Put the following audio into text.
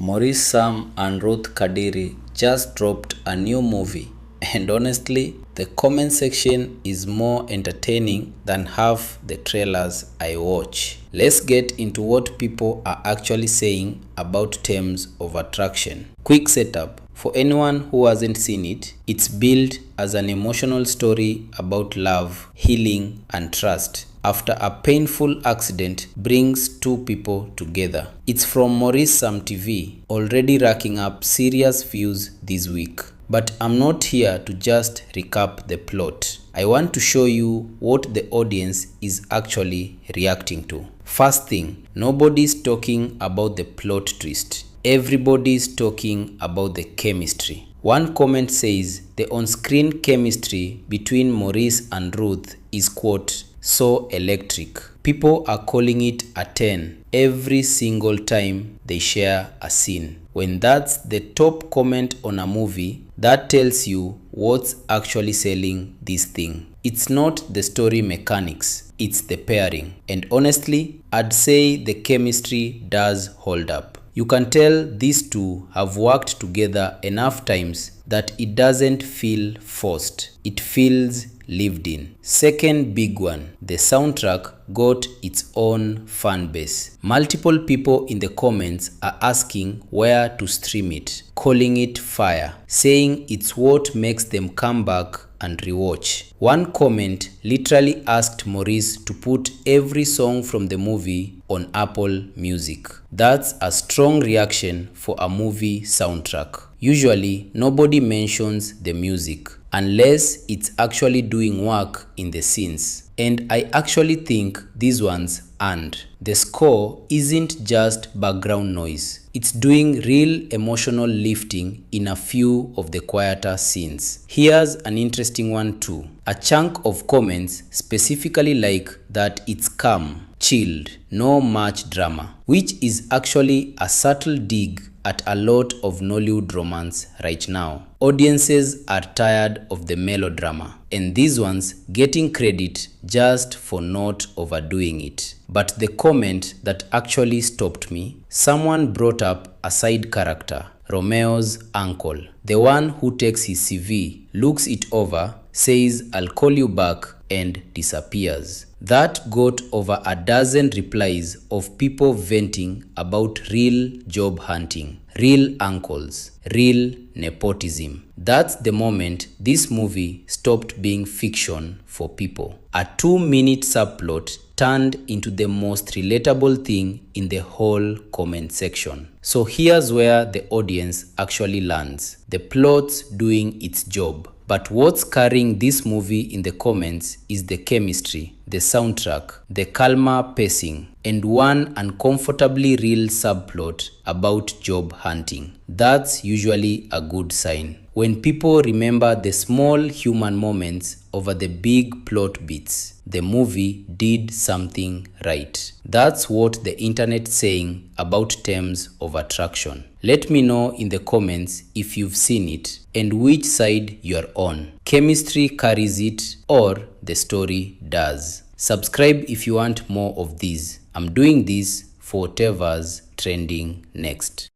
Maurice Sam and Ruth Kadiri just dropped a new movie, and honestly, the comment section is more entertaining than half the trailers I watch. Let's get into what people are actually saying about Terms of Attraction. Quick setup. For anyone who hasn't seen it, it's built as an emotional story about love, healing, and trust after a painful accident brings two people together. It's from Maurice Sam TV, already racking up serious views this week. But I'm not here to just recap the plot. I want to show you what the audience is actually reacting to. First thing, nobody's talking about the plot twist. Everybody's talking about the chemistry. One comment says the on-screen chemistry between Maurice and Ruth is, quote, so electric. People are calling it a 10 every single time they share a scene. When that's the top comment on a movie, that tells you what's actually selling this thing. It's not the story mechanics, it's the pairing. And honestly, I'd say the chemistry does hold up. You can tell these two have worked together enough times that it doesn't feel forced. It feels lived in. Second big one, the soundtrack got its own fan base. Multiple people in the comments are asking where to stream it, calling it fire, saying it's what makes them come back and rewatch. One comment literally asked Maurice to put every song from the movie on Apple Music. That's a strong reaction for a movie soundtrack. Usually, nobody mentions the music unless it's actually doing work in the scenes. And I actually think these ones earned. The score isn't just background noise. It's doing real emotional lifting in a few of the quieter scenes. Here's an interesting one too. A chunk of comments specifically like that it's calm, chilled, no much drama, which is actually a subtle dig at a lot of Nollywood romance right now. Audiences are tired of the melodrama, and these ones getting credit just for not overdoing it. But the comment that actually stopped me, someone brought up a side character, Romeo's uncle, the one who takes his CV, looks it over, says I'll call you back, and disappears. That got over a dozen replies of people venting about real job hunting, real uncles, real nepotism. That's the moment this movie stopped being fiction for people. A 2-minute subplot turned into the most relatable thing in the whole comment section. So here's where the audience actually lands. The plot's doing its job. But what's carrying this movie in the comments is the chemistry, the soundtrack, the calmer pacing, and one uncomfortably real subplot about job hunting. That's usually a good sign. When people remember the small human moments over the big plot beats, the movie did something right. That's what the internet's saying about Terms of Attraction. Let me know in the comments if you've seen it and which side you're on. Chemistry carries it or the story does. Subscribe if you want more of these. I'm doing this for whatever's trending next.